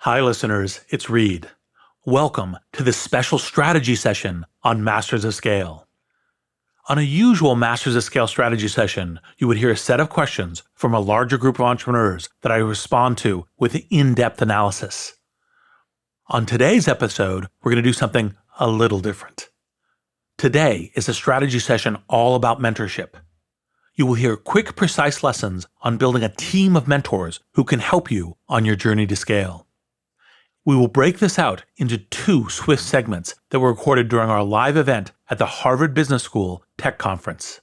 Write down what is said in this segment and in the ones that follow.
Hi, listeners. It's Reid. Welcome to this special strategy session on Masters of Scale. On a usual Masters of Scale strategy session, you would hear a set of questions from a larger group of entrepreneurs that I respond to with in-depth analysis. On today's episode, we're going to do something a little different. Today is a strategy session all about mentorship. You will hear quick, precise lessons on building a team of mentors who can help you on your journey to scale. We will break this out into two swift segments that were recorded during our live event at the Harvard Business School Tech Conference.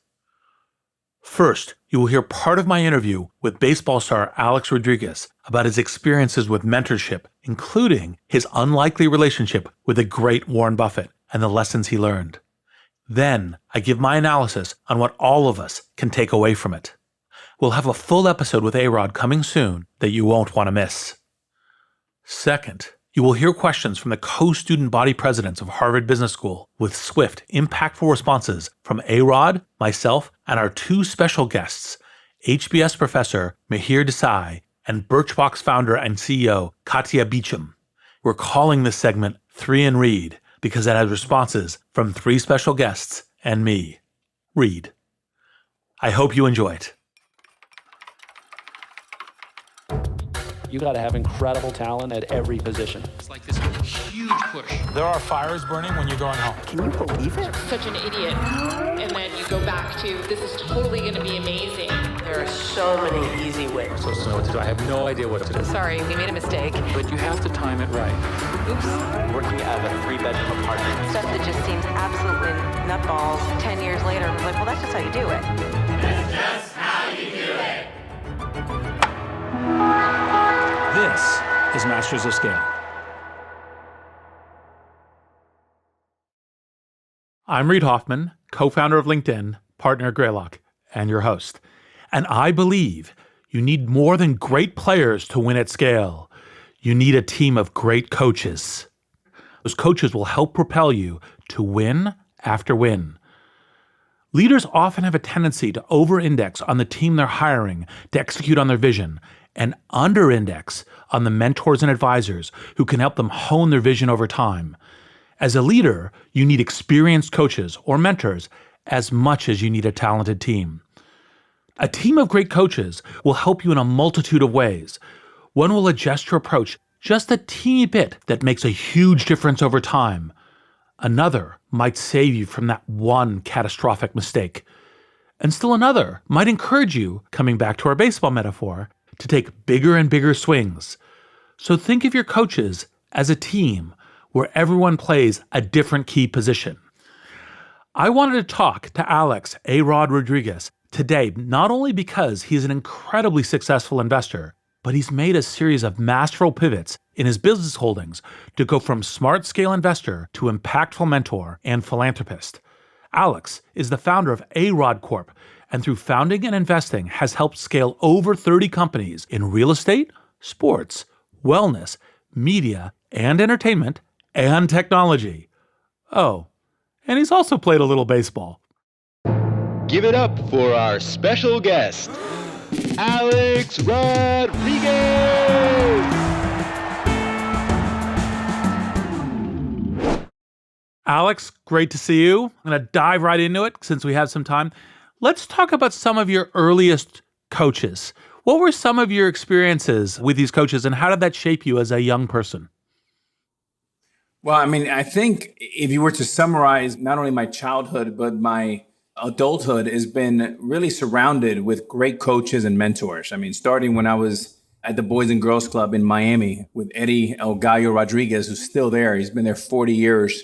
First, you will hear part of my interview with baseball star Alex Rodriguez about his experiences with mentorship, including his unlikely relationship with the great Warren Buffett and the lessons he learned. Then, I give my analysis on what all of us can take away from it. We'll have a full episode with A-Rod coming soon that you won't want to miss. Second, you will hear questions from the co-student body presidents of Harvard Business School with swift, impactful responses from A-Rod, myself, and our two special guests, HBS professor Mihir Desai and Birchbox founder and CEO Katia Beauchamp. We're calling this segment 3 in Reid because it has responses from 3 special guests and me, Reid. I hope you enjoy it. You got to have incredible talent at every position. It's like this huge push. There are fires burning when you're going home. Can you believe it? Such an idiot. And then you go back to, this is totally going to be amazing. There are so many easy ways. So know what to do. I have no idea what to do. Sorry, we made a mistake. But you have to time it right. Oops. Working out of a 3-bedroom apartment. Stuff that just seems absolutely nutballs 10 years later. I'm like, well, that's just how you do it. That's just how you do it. This is Masters of Scale. I'm Reid Hoffman, co-founder of LinkedIn, partner at Greylock, and your host. And I believe you need more than great players to win at scale. You need a team of great coaches. Those coaches will help propel you to win after win. Leaders often have a tendency to over-index on the team they're hiring to execute on their vision, and under-index on the mentors and advisors who can help them hone their vision over time. As a leader, you need experienced coaches or mentors as much as you need a talented team. A team of great coaches will help you in a multitude of ways. One will adjust your approach just a teeny bit that makes a huge difference over time. Another might save you from that one catastrophic mistake. And still another might encourage you, coming back to our baseball metaphor, to take bigger and bigger swings. So think of your coaches as a team where everyone plays a different key position. I wanted to talk to Alex A-Rod Rodriguez today, not only because he's an incredibly successful investor, but he's made a series of masterful pivots in his business holdings to go from smart scale investor to impactful mentor and philanthropist. Alex is the founder of A-Rod Corp, and through founding and investing has helped scale over 30 companies in real estate, sports, wellness, media, and entertainment, and technology. Oh, and he's also played a little baseball. Give it up for our special guest, Alex Rodriguez! Alex, great to see you. I'm going to dive right into it since we have some time. Let's talk about some of your earliest coaches. What were some of your experiences with these coaches, and how did that shape you as a young person? Well, I mean, I think if you were to summarize not only my childhood, but my adulthood has been really surrounded with great coaches and mentors. I mean, starting when I was at the Boys and Girls Club in Miami with Eddie El Gallo Rodriguez, who's still there. He's been there 40 years.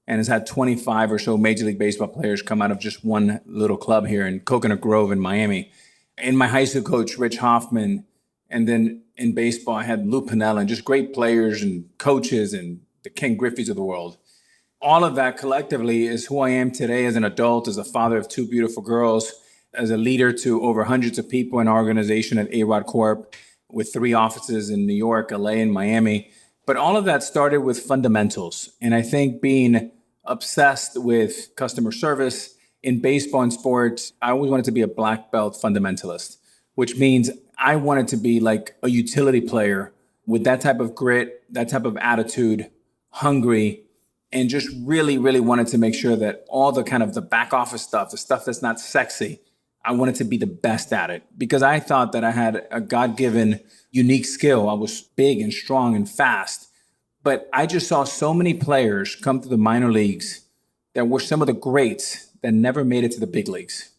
And has had 25 or so Major League Baseball players come out of just one little club here in Coconut Grove in Miami. And my high school coach, Rich Hoffman. And then in baseball, I had Lou Piniella and just great players and coaches and the Ken Griffey's of the world. All of that collectively is who I am today as an adult, as a father of 2 beautiful girls, as a leader to over hundreds of people in our organization at A-Rod Corp, with 3 offices in New York, LA, and Miami. But all of that started with fundamentals. And I think being obsessed with customer service in baseball and sports, I always wanted to be a black belt fundamentalist, which means I wanted to be like a utility player with that type of grit, that type of attitude, hungry, and just really, really wanted to make sure that all the kind of the back office stuff, the stuff that's not sexy, I wanted to be the best at it because I thought that I had a God-given unique skill. I was big and strong and fast, but I just saw so many players come to the minor leagues that were some of the greats that never made it to the big leagues.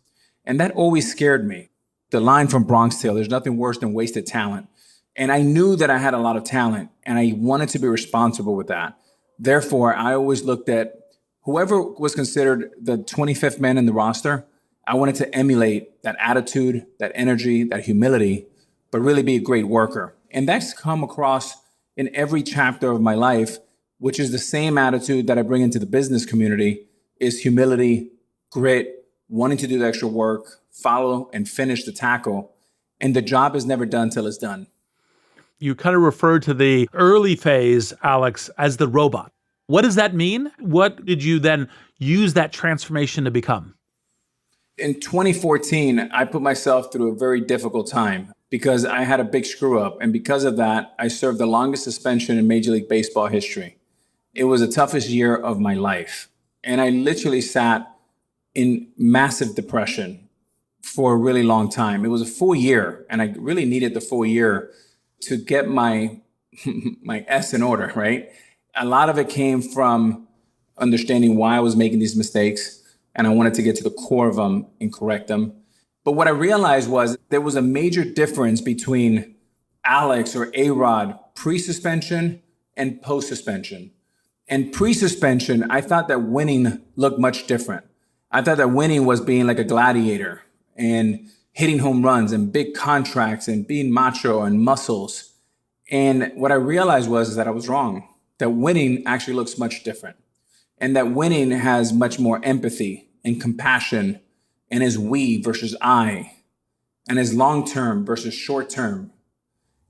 And that always scared me. The line from Bronx Tale, there's nothing worse than wasted talent. And I knew that I had a lot of talent and I wanted to be responsible with that. Therefore, I always looked at whoever was considered the 25th man in the roster. I wanted to emulate that attitude, that energy, that humility, but really be a great worker. And that's come across in every chapter of my life, which is the same attitude that I bring into the business community, is humility, grit, wanting to do the extra work, follow and finish the tackle. And the job is never done till it's done. You kind of referred to the early phase, Alex, as the robot. What does that mean? What did you then use that transformation to become? In 2014, I put myself through a very difficult time because I had a big screw up. And because of that, I served the longest suspension in Major League Baseball history. It was the toughest year of my life. And I literally sat in massive depression for a really long time. It was a full year, and I really needed the full year to get my S in order, right? A lot of it came from understanding why I was making these mistakes, and I wanted to get to the core of them and correct them. But what I realized was there was a major difference between Alex or A-Rod pre-suspension and post-suspension. And pre-suspension, I thought that winning looked much different. I thought that winning was being like a gladiator and hitting home runs and big contracts and being macho and muscles. And what I realized was that I was wrong, that winning actually looks much different. And that winning has much more empathy and compassion and is we versus I and is long-term versus short-term.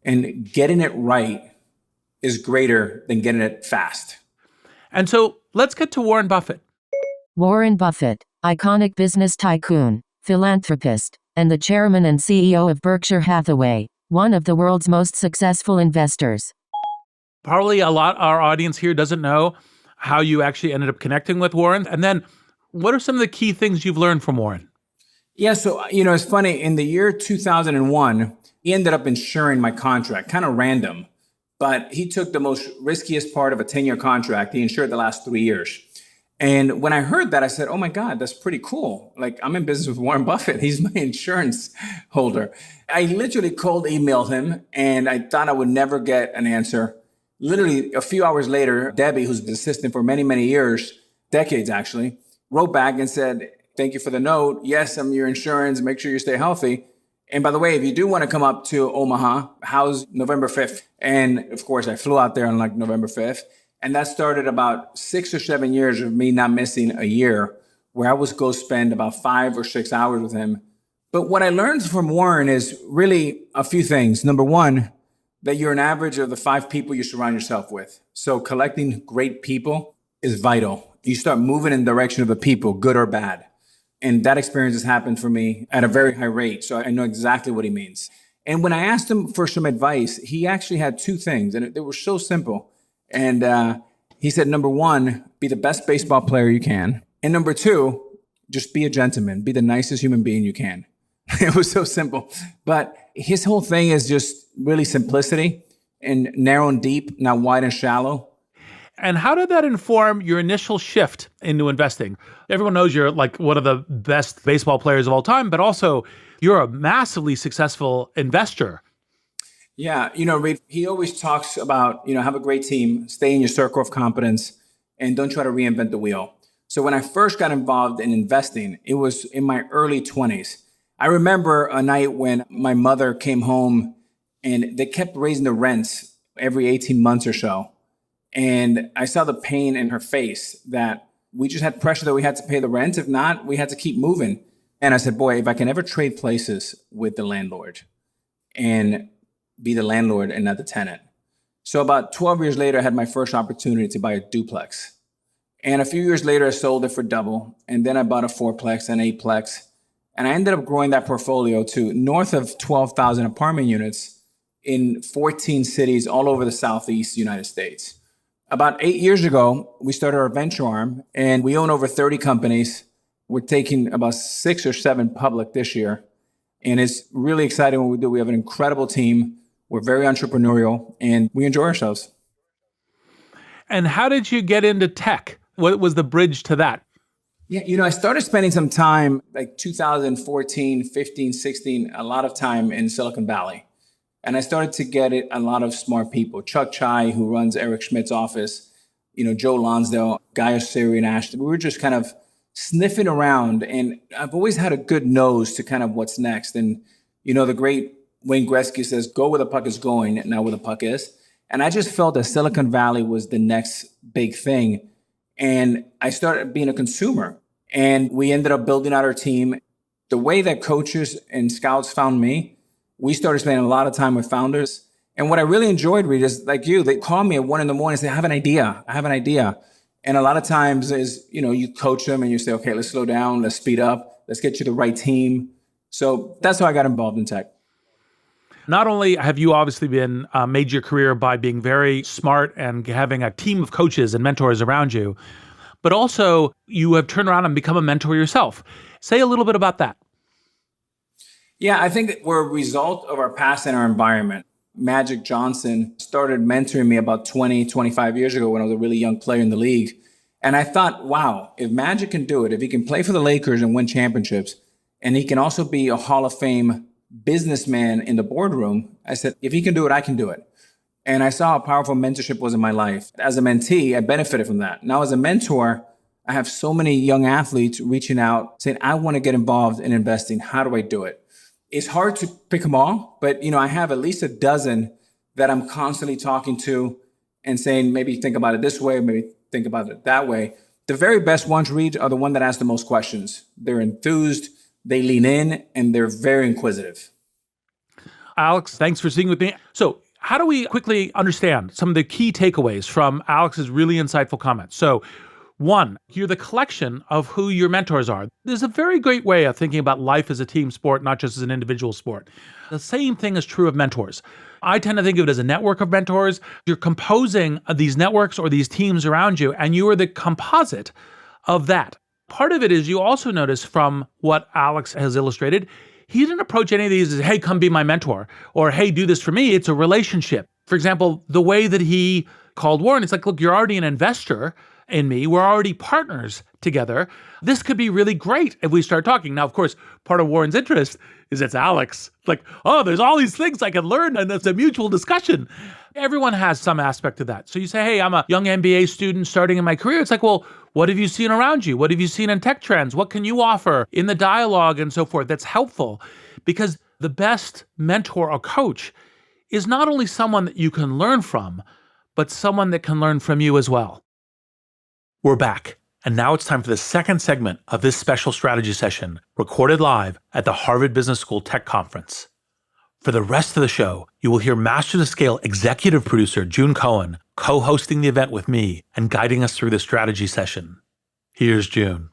And getting it right is greater than getting it fast. And so let's get to Warren Buffett. Warren Buffett, iconic business tycoon, philanthropist, and the chairman and CEO of Berkshire Hathaway, one of the world's most successful investors. Probably a lot of our audience here doesn't know how you actually ended up connecting with Warren. And then what are some of the key things you've learned from Warren? Yeah, so, it's funny. In the year 2001, he ended up insuring my contract, kind of random. But he took the most riskiest part of a 10-year contract. He insured the last 3 years. And when I heard that, I said, oh my God, that's pretty cool. Like, I'm in business with Warren Buffett. He's my insurance holder. I literally cold emailed him and I thought I would never get an answer. Literally a few hours later, Debbie, who's been assistant for many, many years, decades actually, wrote back and said, thank you for the note. Yes, I'm your insurance. Make sure you stay healthy. And by the way, if you do want to come up to Omaha, how's November 5th? And of course, I flew out there on like November 5th. And that started about 6 or 7 years of me not missing a year, where I was go spend about 5 or 6 hours with him. But what I learned from Warren is really a few things. Number one, that you're an average of the 5 people you surround yourself with. So collecting great people is vital. You start moving in the direction of the people, good or bad. And that experience has happened for me at a very high rate. So I know exactly what he means. And when I asked him for some advice, he actually had 2 things, and they were so simple. And he said, number one, be the best baseball player you can. And number 2, just be a gentleman, be the nicest human being you can. It was so simple. But his whole thing is just really simplicity and narrow and deep, not wide and shallow. And how did that inform your initial shift into investing? Everyone knows you're like one of the best baseball players of all time, but also you're a massively successful investor. Yeah, Reid, he always talks about, have a great team, stay in your circle of competence, and don't try to reinvent the wheel. So when I first got involved in investing, it was in my early 20s. I remember a night when my mother came home and they kept raising the rents every 18 months or so. And I saw the pain in her face that we just had pressure that we had to pay the rent. If not, we had to keep moving. And I said, boy, if I can ever trade places with the landlord and be the landlord and not the tenant. So about 12 years later, I had my first opportunity to buy a duplex. And a few years later, I sold it for double. And then I bought a 4-plex and 8-plex. And I ended up growing that portfolio to north of 12,000 apartment units in 14 cities all over the Southeast United States. About 8 years ago, we started our venture arm, and we own over 30 companies. We're taking about 6 or 7 public this year. And it's really exciting what we do. We have an incredible team. We're very entrepreneurial, and we enjoy ourselves. And how did you get into tech? What was the bridge to that? Yeah, I started spending some time, like 2014, 15, 16, a lot of time in Silicon Valley. And I started to get a lot of smart people. Chuck Chai, who runs Eric Schmidt's office, Joe Lonsdale, Guy Siri and Ashton. We were just kind of sniffing around, and I've always had a good nose to kind of what's next. And, the great Wayne Gretzky says, go where the puck is going, not where the puck is. And I just felt that Silicon Valley was the next big thing. And I started being a consumer, and we ended up building out our team. The way that coaches and scouts found me, we started spending a lot of time with founders. And what I really enjoyed, Reid, is like you, they call me at 1 a.m. and say, I have an idea. And a lot of times is, you coach them and you say, okay, let's slow down, let's speed up, let's get you the right team. So that's how I got involved in tech. Not only have you obviously made your career by being very smart and having a team of coaches and mentors around you, but also you have turned around and become a mentor yourself. Say a little bit about that. Yeah, I think we're a result of our past and our environment. Magic Johnson started mentoring me about 20, 25 years ago when I was a really young player in the league. And I thought, wow, if Magic can do it, if he can play for the Lakers and win championships, and he can also be a Hall of Fame businessman in the boardroom, I said, if he can do it, I can do it. And I saw how powerful mentorship was in my life. As a mentee, I benefited from that. Now as a mentor, I have so many young athletes reaching out saying, I want to get involved in investing. How do I do it? It's hard to pick them all, but I have at least a dozen that I'm constantly talking to and saying, maybe think about it this way, maybe think about it that way. The very best ones, Reid, are the ones that ask the most questions. They're enthused, they lean in, and they're very inquisitive. Alex, thanks for sitting with me. So how do we quickly understand some of the key takeaways from Alex's really insightful comments? So 1, you're the collection of who your mentors are. There's a very great way of thinking about life as a team sport, not just as an individual sport. The same thing is true of mentors. I tend to think of it as a network of mentors. You're composing these networks or these teams around you, and you are the composite of that. Part of it is you also notice from what Alex has illustrated, he didn't approach any of these as, hey, come be my mentor, or hey, do this for me. It's a relationship. For example, the way that he called Warren, it's like, look, you're already an investor in me. We're already partners together. This could be really great if we start talking. Now, of course, part of Warren's interest is it's Alex. Like, oh, there's all these things I can learn, and it's a mutual discussion. Everyone has some aspect of that. So you say, hey, I'm a young MBA student starting in my career. It's like, well, what have you seen around you? What have you seen in tech trends? What can you offer in the dialogue and so forth that's helpful? Because the best mentor or coach is not only someone that you can learn from, but someone that can learn from you as well. We're back, and now it's time for the second segment of this special strategy session, recorded live at the Harvard Business School Tech Conference. For the rest of the show, you will hear Master the Scale executive producer June Cohen co-hosting the event with me and guiding us through the strategy session. Here's June.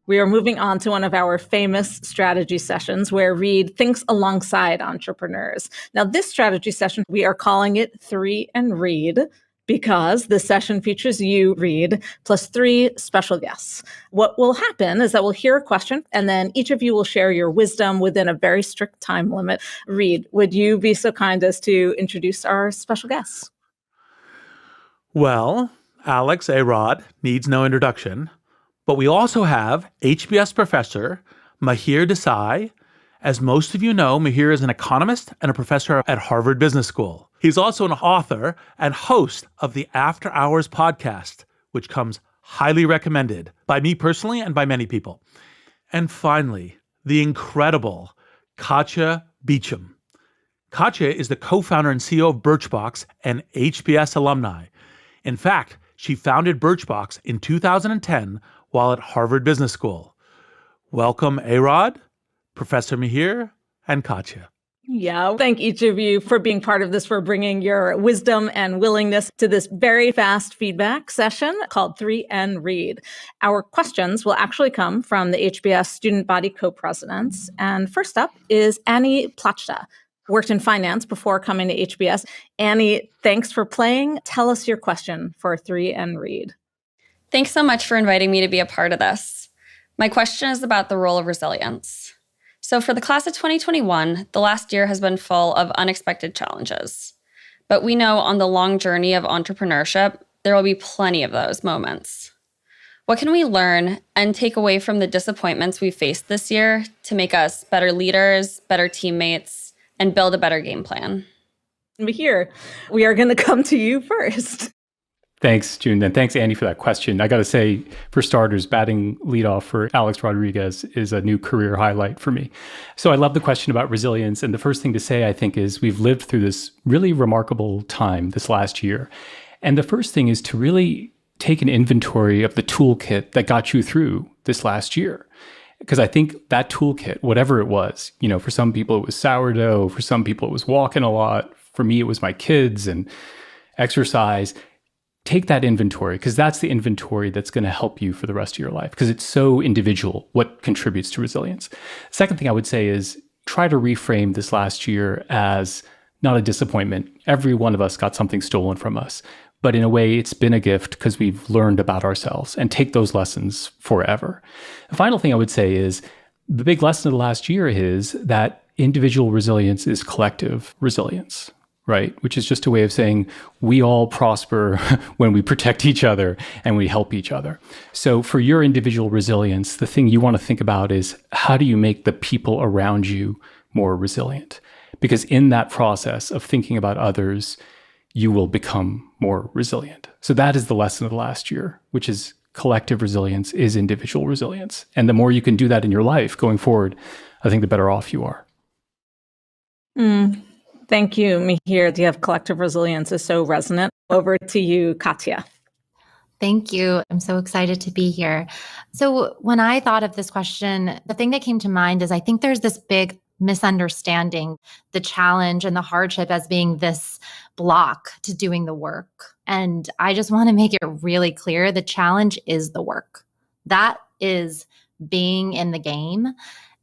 We are moving on to one of our famous strategy sessions where Reid thinks alongside entrepreneurs. Now, this strategy session, we are calling it 3 and Reid because the session features you, Reid, plus 3 special guests. What will happen is that we'll hear a question, and then each of you will share your wisdom within a very strict time limit. Reid, would you be so kind as to introduce our special guests? Well, Alex A-Rod needs no introduction. But we also have HBS professor Mihir Desai. As most of you know, Mihir is an economist and a professor at Harvard Business School. He's also an author and host of the After Hours podcast, which comes highly recommended by me personally and by many people. And finally, the incredible Katia Beauchamp. Katia is the co-founder and CEO of Birchbox and HBS alumni. In fact, she founded Birchbox in 2010 while at Harvard Business School. Welcome, A-Rod, Professor Mihir, and Katia. Yeah, thank each of you for being part of this, for bringing your wisdom and willingness to this very fast feedback session called 3N Reid. Our questions will actually come from the HBS student body co-presidents. And first up is Annie Plachta, worked in finance before coming to HBS. Annie, thanks for playing. Tell us your question for 3N Reid. Thanks so much for inviting me to be a part of this. My question is about the role of resilience. So for the class of 2021, the last year has been full of unexpected challenges. But we know on the long journey of entrepreneurship, there will be plenty of those moments. What can we learn and take away from the disappointments we faced this year to make us better leaders, better teammates, and build a better game plan? Mihir, we are going to come to you first. Thanks, June. And thanks, Andy, for that question. I got to say, for starters, batting leadoff for Alex Rodriguez is a new career highlight for me. So I love the question about resilience. And the first thing to say, I think, is we've lived through this really remarkable time this last year. And the first thing is to really take an inventory of the toolkit that got you through this last year. Because I think that toolkit, whatever it was, for some people it was sourdough, for some people it was walking a lot, for me it was my kids and exercise. Take that inventory, because that's the inventory that's going to help you for the rest of your life, because it's so individual what contributes to resilience. Second thing I would say is try to reframe this last year as not a disappointment. Every one of us got something stolen from us, but in a way it's been a gift because we've learned about ourselves, and take those lessons forever. The final thing I would say is the big lesson of the last year is that individual resilience is collective resilience. Right? Which is just a way of saying we all prosper when we protect each other and we help each other. So for your individual resilience, the thing you want to think about is how do you make the people around you more resilient? Because in that process of thinking about others, you will become more resilient. So that is the lesson of the last year, which is collective resilience is individual resilience. And the more you can do that in your life going forward, I think the better off you are. Thank you, Mihir. The of collective resilience is so resonant. Over to you, Katia. Thank you. I'm so excited to be here. So when I thought of this question, the thing that came to mind is I think there's this big misunderstanding, the challenge and the hardship as being this block to doing the work. And I just want to make it really clear, the challenge is the work. That is being in the game.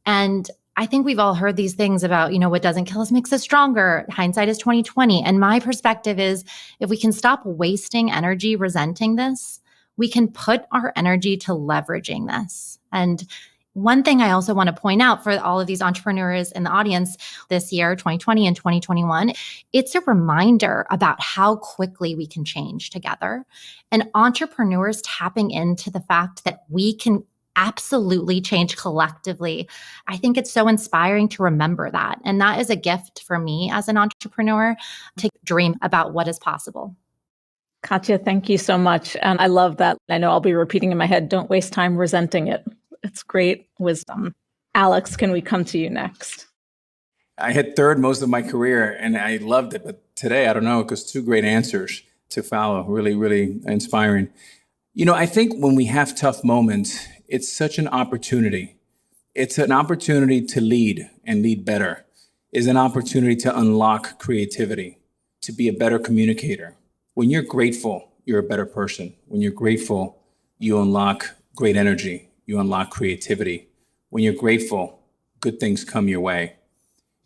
And I think we've all heard these things about, what doesn't kill us makes us stronger. Hindsight is 20/20. And my perspective is if we can stop wasting energy resenting this, we can put our energy to leveraging this. And one thing I also want to point out for all of these entrepreneurs in the audience this year, 2020 and 2021, it's a reminder about how quickly we can change together. And entrepreneurs tapping into the fact that we can absolutely change collectively. I think it's so inspiring to remember that. And that is a gift for me as an entrepreneur to dream about what is possible. Katia, thank you so much. And I love that. I know I'll be repeating in my head, don't waste time resenting it. It's great wisdom. Alex, can we come to you next? I hit third most of my career and I loved it. But today, I don't know, because two great answers to follow. Really, really inspiring. I think when we have tough moments, it's such an opportunity. It's an opportunity to lead and lead better. It's an opportunity to unlock creativity, to be a better communicator. When you're grateful, you're a better person. When you're grateful, you unlock great energy. You unlock creativity. When you're grateful, good things come your way.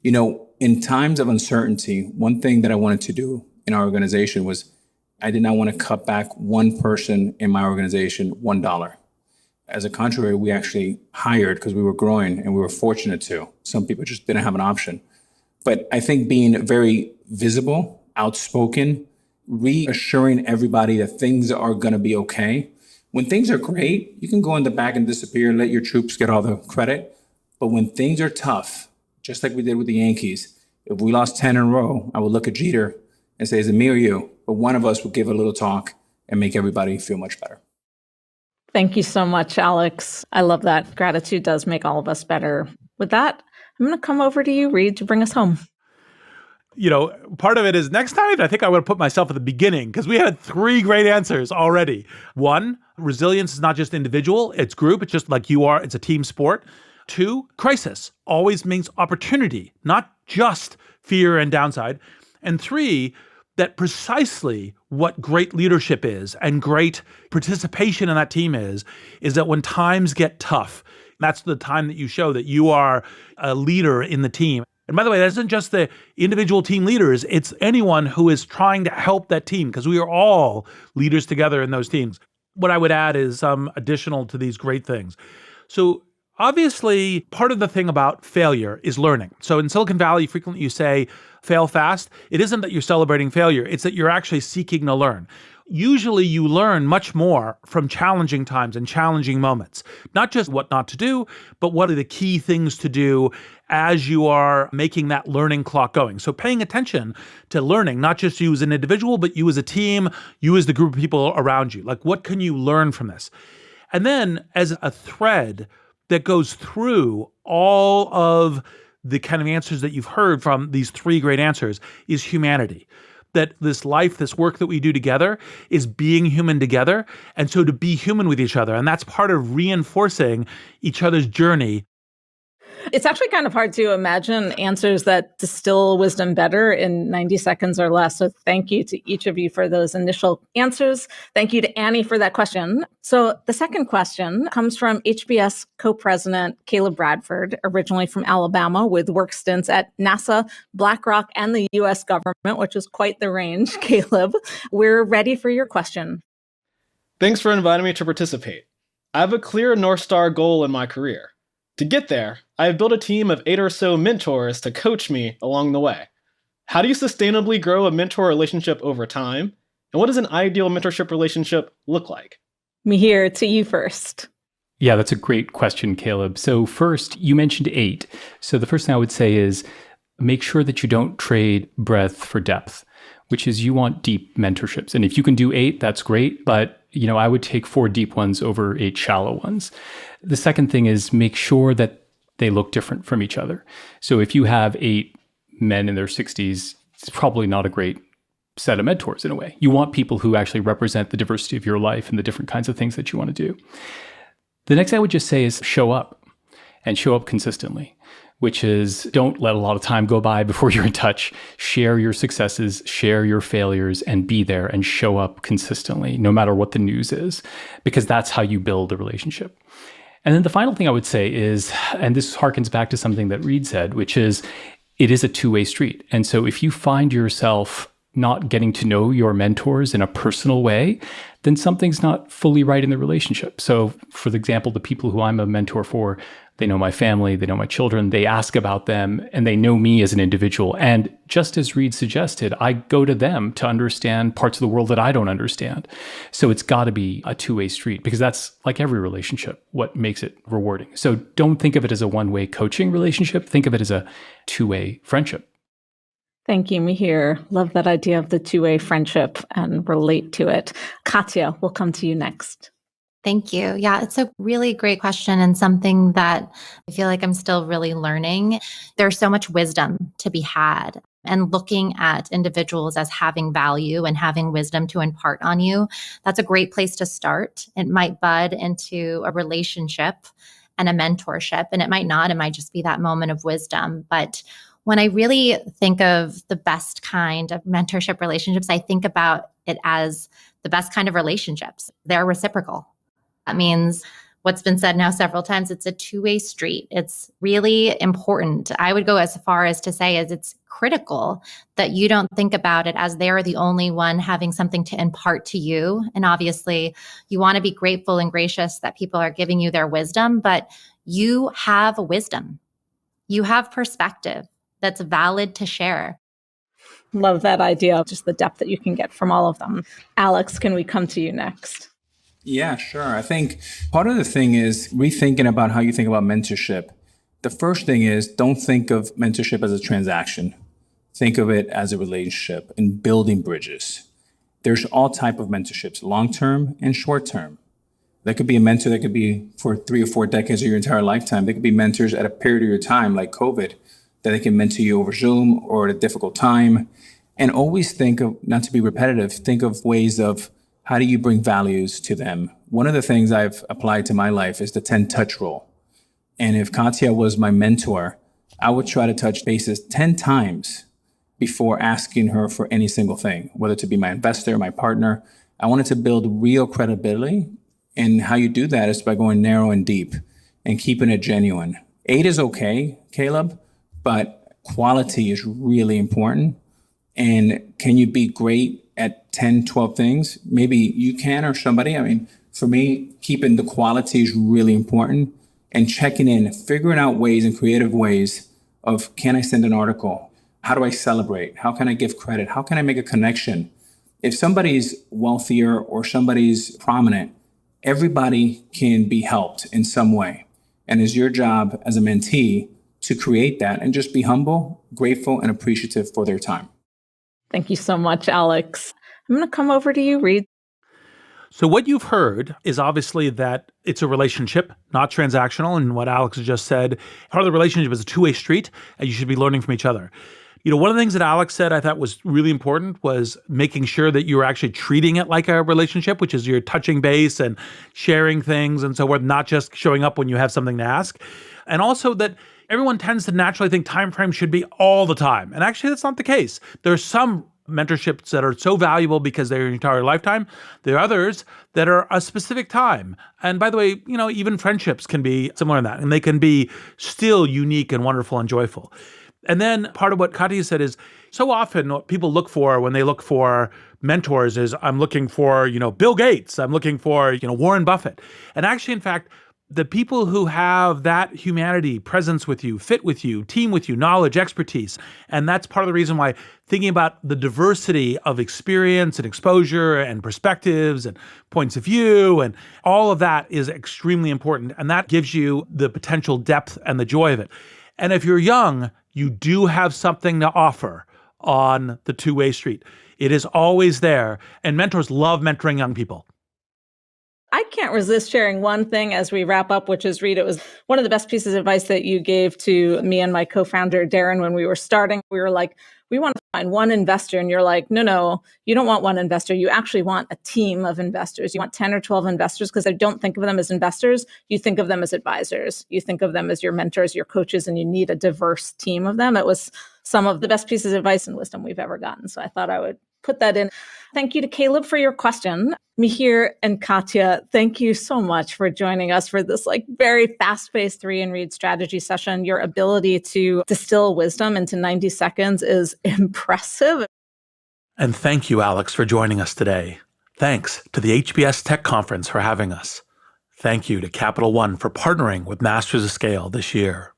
In times of uncertainty, one thing that I wanted to do in our organization was I did not want to cut back one person in my organization $1. As a contrary, we actually hired because we were growing and we were fortunate to. Some people just didn't have an option. But I think being very visible, outspoken, reassuring everybody that things are going to be okay. When things are great, you can go in the back and disappear and let your troops get all the credit. But when things are tough, just like we did with the Yankees, if we lost 10 in a row, I would look at Jeter and say, is it me or you? But one of us would give a little talk and make everybody feel much better. Thank you so much, Alex. I love that. Gratitude does make all of us better. With that, I'm going to come over to you, Reid, to bring us home. Part of it is next time, I think I would have put myself at the beginning because we had 3 great answers already. 1, resilience is not just individual, it's group. It's just like you are. It's a team sport. 2, crisis always means opportunity, not just fear and downside. And 3, that precisely what great leadership is and great participation in that team is that when times get tough, that's the time that you show that you are a leader in the team. And by the way, that isn't just the individual team leaders, it's anyone who is trying to help that team, because we are all leaders together in those teams. What I would add is some additional to these great things. So obviously, part of the thing about failure is learning. So in Silicon Valley, frequently you say, fail fast. It isn't that you're celebrating failure, it's that you're actually seeking to learn. Usually you learn much more from challenging times and challenging moments. Not just what not to do, but what are the key things to do as you are making that learning clock going. So paying attention to learning, not just you as an individual, but you as a team, you as the group of people around you. Like, what can you learn from this? And then as a thread that goes through all of the kind of answers that you've heard from these 3 great answers is humanity. That this life, this work that we do together is being human together. And so to be human with each other. And that's part of reinforcing each other's journey. It's actually kind of hard to imagine answers that distill wisdom better in 90 seconds or less. So thank you to each of you for those initial answers. Thank you to Annie for that question. So the second question comes from HBS co-president Caleb Bradford, originally from Alabama, with work stints at NASA, BlackRock, and the U.S. government, which is quite the range. Caleb, we're ready for your question. Thanks for inviting me to participate. I have a clear North Star goal in my career. To get there, I have built a team of 8 or so mentors to coach me along the way. How do you sustainably grow a mentor relationship over time? And what does an ideal mentorship relationship look like? Mihir, to you first. Yeah, that's a great question, Caleb. So first, you mentioned 8. So the first thing I would say is make sure that you don't trade breadth for depth, which is you want deep mentorships. And if you can do 8, that's great. But I would take 4 deep ones over 8 shallow ones. The second thing is make sure that they look different from each other. So if you have 8 men in their 60s, it's probably not a great set of mentors in a way. You want people who actually represent the diversity of your life and the different kinds of things that you want to do. The next I would just say is show up, and show up consistently, which is don't let a lot of time go by before you're in touch. Share your successes, share your failures, and be there and show up consistently, no matter what the news is, because that's how you build a relationship. And then the final thing I would say is, and this harkens back to something that Reid said, which is it is a two-way street. And so if you find yourself not getting to know your mentors in a personal way, then something's not fully right in the relationship. So for example, the people who I'm a mentor for, they know my family, they know my children, they ask about them, and they know me as an individual. And just as Reid suggested, I go to them to understand parts of the world that I don't understand. So it's got to be a two-way street, because that's, like every relationship, what makes it rewarding. So don't think of it as a one-way coaching relationship. Think of it as a two-way friendship. Thank you, Mihir. Love that idea of the two-way friendship and relate to it. Katia, we'll come to you next. Thank you. Yeah, it's a really great question and something that I feel like I'm still really learning. There's so much wisdom to be had, and looking at individuals as having value and having wisdom to impart on you, that's a great place to start. It might bud into a relationship and a mentorship, and it might not. It might just be that moment of wisdom. But when I really think of the best kind of mentorship relationships, I think about it as the best kind of relationships. They're reciprocal. That means what's been said now several times, it's a two-way street. It's really important. I would go as far as to say as it's critical that you don't think about it as they're the only one having something to impart to you. And obviously, you want to be grateful and gracious that people are giving you their wisdom, but you have wisdom. You have perspective that's valid to share. Love that idea of just the depth that you can get from all of them. Alex, can we come to you next? Yeah, sure. I think part of the thing is rethinking about how you think about mentorship. The first thing is don't think of mentorship as a transaction. Think of it as a relationship and building bridges. There's all type of mentorships, long-term and short-term. There could be a mentor that could be for 3 or 4 decades of your entire lifetime. There could be mentors at a period of your time, like COVID, that they can mentor you over Zoom or at a difficult time. And always think of, not to be repetitive, think of ways of how do you bring values to them? One of the things I've applied to my life is the 10 touch rule. And if Katia was my mentor, I would try to touch bases 10 times before asking her for any single thing, whether to be my investor, my partner. I wanted to build real credibility. And how you do that is by going narrow and deep and keeping it genuine. 8 is okay, Caleb, but quality is really important. And can you be great at 10, 12 things? Maybe you can or somebody. I mean, for me, keeping the quality is really important and checking in, figuring out ways and creative ways of, can I send an article? How do I celebrate? How can I give credit? How can I make a connection? If somebody's wealthier or somebody's prominent, everybody can be helped in some way. And it's your job as a mentee to create that and just be humble, grateful, and appreciative for their time. Thank you so much, Alex. I'm going to come over to you, Reid. So what you've heard is obviously that it's a relationship, not transactional. And what Alex just said, part of the relationship is a two-way street, and you should be learning from each other. You know, one of the things that Alex said I thought was really important was making sure that you're actually treating it like a relationship, which is you're touching base and sharing things and so forth, not just showing up when you have something to ask. And also that everyone tends to naturally think time frames should be all the time. And actually, that's not the case. There are some mentorships that are so valuable because they're your entire lifetime. There are others that are a specific time. And by the way, you know, even friendships can be similar in that, and they can be still unique and wonderful and joyful. And then part of what Katia said is so often what people look for when they look for mentors is I'm looking for, you know, Bill Gates, I'm looking for, you know, Warren Buffett. And actually, in fact, the people who have that humanity, presence with you, fit with you, team with you, knowledge, expertise. And that's part of the reason why thinking about the diversity of experience and exposure and perspectives and points of view and all of that is extremely important. And that gives you the potential depth and the joy of it. And if you're young, you do have something to offer on the two-way street. It is always there. And mentors love mentoring young people. I can't resist sharing one thing as we wrap up, which is, Reid, it was one of the best pieces of advice that you gave to me and my co-founder, Darren, when we were starting. We were like, we want to find one investor. And you're like, no, you don't want one investor. You actually want a team of investors. You want 10 or 12 investors because I don't think of them as investors. You think of them as advisors. You think of them as your mentors, your coaches, and you need a diverse team of them. It was some of the best pieces of advice and wisdom we've ever gotten. So I thought I would put that in. Thank you to Caleb for your question. Mihir and Katia, thank you so much for joining us for this very fast-paced 3 and Reid strategy session. Your ability to distill wisdom into 90 seconds is impressive. And thank you, Alex, for joining us today. Thanks to the HBS Tech Conference for having us. Thank you to Capital One for partnering with Masters of Scale this year.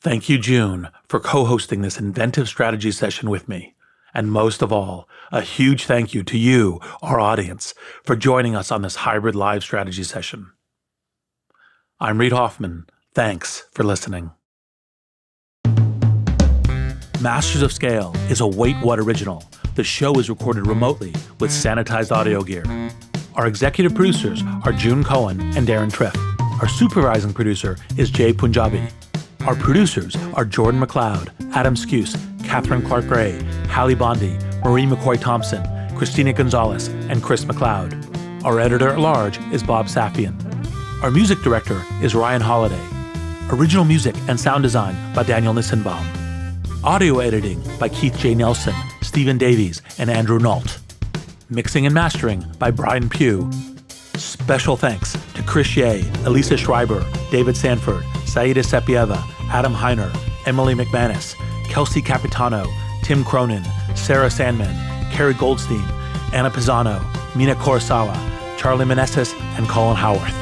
Thank you, June, for co-hosting this inventive strategy session with me. And most of all, a huge thank you to you, our audience, for joining us on this hybrid live strategy session. I'm Reid Hoffman. Thanks for listening. Masters of Scale is a Wait What original. The show is recorded remotely with sanitized audio gear. Our executive producers are June Cohen and Darren Triff. Our supervising producer is Jay Punjabi. Our producers are Jordan McLeod, Adam Skuse, Catherine Clark-Gray, Hallie Bondi, Marie McCoy-Thompson, Christina Gonzalez, and Chris McLeod. Our editor-at-large is Bob Safian. Our music director is Ryan Holiday. Original music and sound design by Daniel Nissenbaum. Audio editing by Keith J. Nelson, Stephen Davies, and Andrew Nault. Mixing and mastering by Brian Pugh. Special thanks to Chris Ye, Elisa Schreiber, David Sanford, Saida Sepieva, Adam Heiner, Emily McManus, Kelsey Capitano, Tim Cronin, Sarah Sandman, Carrie Goldstein, Anna Pisano, Mina Kurosawa, Charlie Meneses, and Colin Howarth.